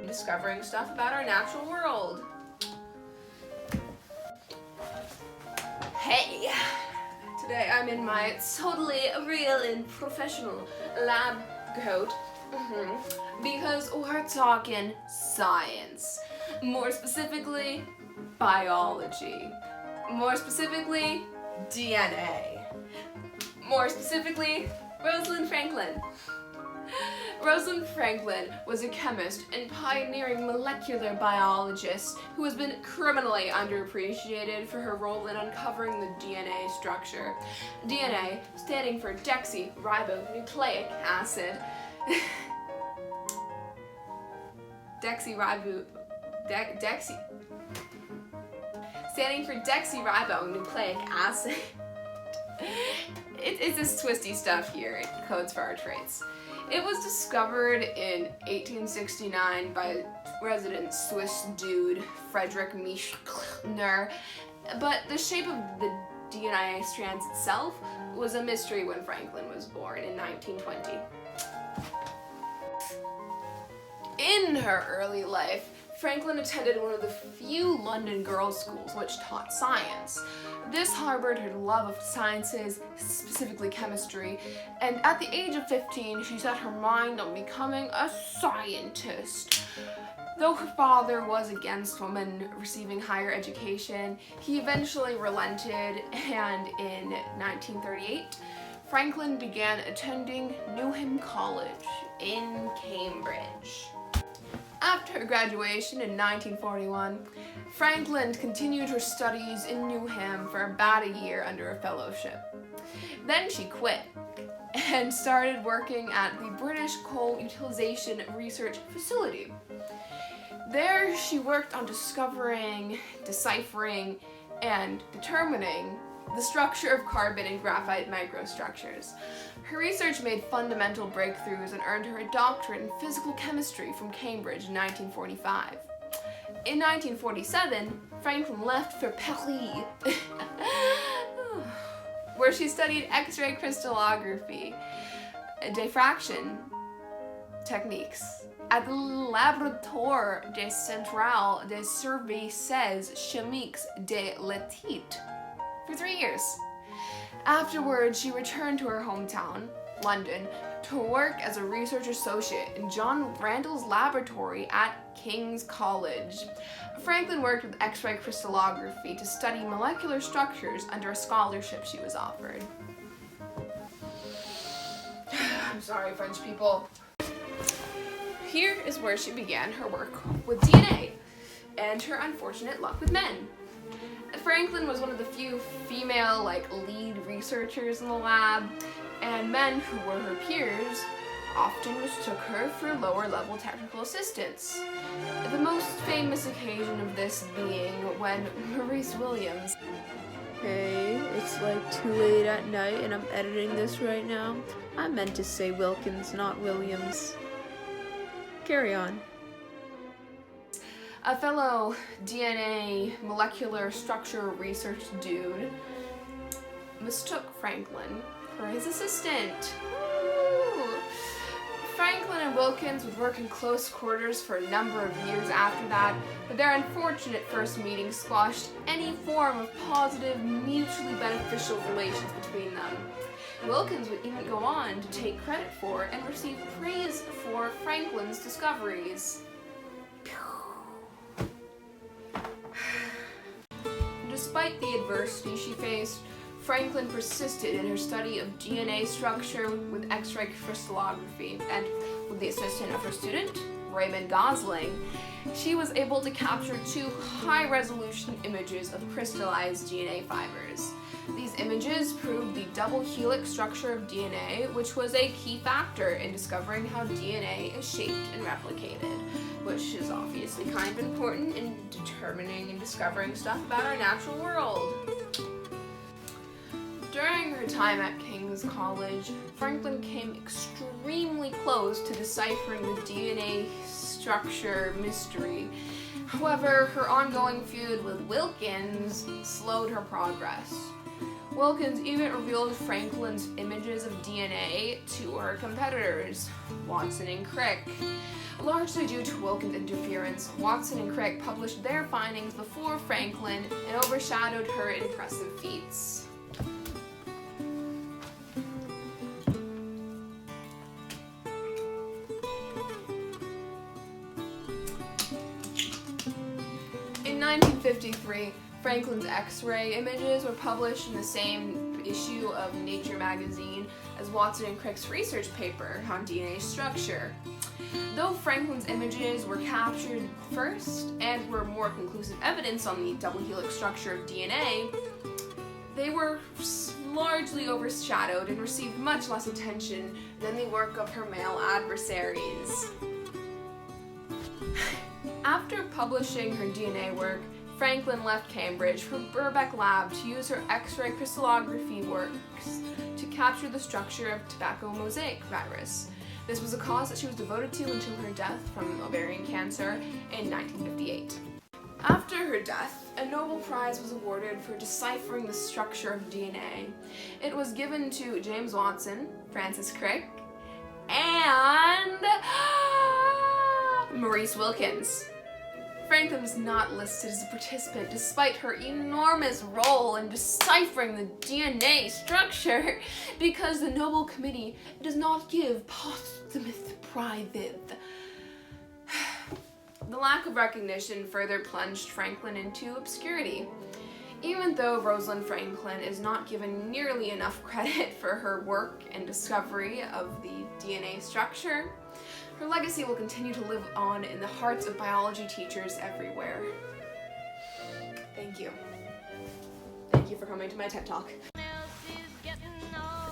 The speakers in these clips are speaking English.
discovering stuff about our natural world. Hey! Today I'm in my totally real and professional lab coat because we're talking science. More specifically, biology. More specifically, DNA. More specifically, Rosalind Franklin. Rosalind Franklin was a chemist and pioneering molecular biologist who has been criminally underappreciated for her role in uncovering the DNA structure. DNA standing for deoxyribonucleic acid. Standing for deoxyribonucleic acid. It's this twisty stuff here. It codes for our traits. It was discovered in 1869 by resident Swiss dude Friedrich Mistook, but the shape of the DNA strands itself was a mystery when Franklin was born in 1920. In her early life, Franklin attended one of the few London girls' schools which taught science. This harbored her love of sciences, specifically chemistry, and at the age of 15, she set her mind on becoming a scientist. Though her father was against women receiving higher education, he eventually relented, and in 1938, Franklin began attending Newham College in Cambridge. After her graduation in 1941, Franklin continued her studies in Newham for about a year under a fellowship. Then she quit and started working at the British Coal Utilization Research Facility. There she worked on discovering, deciphering, and determining the structure of carbon and graphite microstructures. Her research made fundamental breakthroughs and earned her a doctorate in physical chemistry from Cambridge in 1945. In 1947, Franklin left for Paris, where she studied X-ray crystallography, diffraction techniques at the Laboratoire des Centrales des Services Chimiques de l'État for 3 years. Afterwards, she returned to her hometown, London, to work as a research associate in John Randall's laboratory at King's College. Franklin worked with X-ray crystallography to study molecular structures under a scholarship she was offered. I'm sorry, French people. Here is where she began her work with DNA and her unfortunate luck with men. Franklin was one of the few female, lead researchers in the lab, and men who were her peers often mistook her for lower-level technical assistants. The most famous occasion of this being when Maurice Williams... Hey, it's 2 late at night and I'm editing this right now. I meant to say Wilkins, not Williams. Carry on. A fellow DNA molecular structure research dude mistook Franklin for his assistant. Woo! Franklin and Wilkins would work in close quarters for a number of years after that, but their unfortunate first meeting squashed any form of positive, mutually beneficial relations between them. Wilkins would even go on to take credit for and receive praise for Franklin's discoveries. Despite the adversity she faced, Franklin persisted in her study of DNA structure with X-ray crystallography, and with the assistance of her student, Raymond Gosling, she was able to capture 2 high-resolution images of crystallized DNA fibers. These images proved the double helix structure of DNA, which was a key factor in discovering how DNA is shaped and replicated, which is obviously kind of important in determining and discovering stuff about our natural world. During her time at King's College, Franklin came extremely close to deciphering the DNA structure mystery. However, her ongoing feud with Wilkins slowed her progress. Wilkins even revealed Franklin's images of DNA to her competitors, Watson and Crick. Largely due to Wilkins' interference, Watson and Crick published their findings before Franklin and overshadowed her impressive feats. In 1953, Franklin's X-ray images were published in the same issue of Nature magazine as Watson and Crick's research paper on DNA structure. Though Franklin's images were captured first and were more conclusive evidence on the double helix structure of DNA, they were largely overshadowed and received much less attention than the work of her male adversaries. After publishing her DNA work, Franklin left Cambridge for Birkbeck Lab to use her X-ray crystallography works to capture the structure of tobacco mosaic virus. This was a cause that she was devoted to until her death from ovarian cancer in 1958. After her death, a Nobel Prize was awarded for deciphering the structure of DNA. It was given to James Watson, Francis Crick, and Maurice Williams. Franklin was not listed as a participant despite her enormous role in deciphering the DNA structure because the Nobel Committee does not give posthumous prizes. The lack of recognition further plunged Franklin into obscurity. Even though Rosalind Franklin is not given nearly enough credit for her work and discovery of the DNA structure, her legacy will continue to live on in the hearts of biology teachers everywhere. Thank you. Thank you for coming to my TED Talk.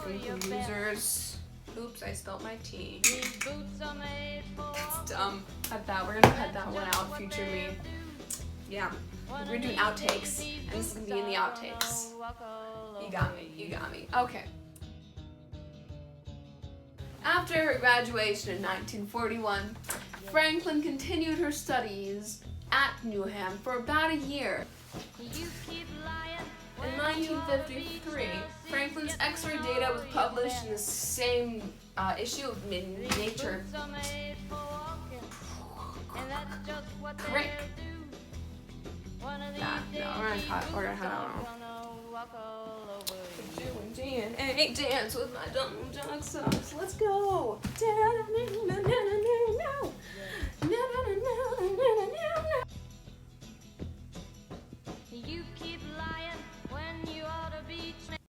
Freaking losers. Oops, I spelled my T. That's dumb. Cut that. We're gonna cut that one out. Future me. Yeah. We're doing outtakes, and this is gonna be in the outtakes. You got me. You got me. Okay. After her graduation in 1941, Franklin continued her studies at Newham for about a year. In 1953, Franklin's X-ray data was published in the same issue of Nature. Crick. Nah, no, we're gonna cut. We're gonna cut out. Doing DNA dance with my dumb junk sauce. Let's go.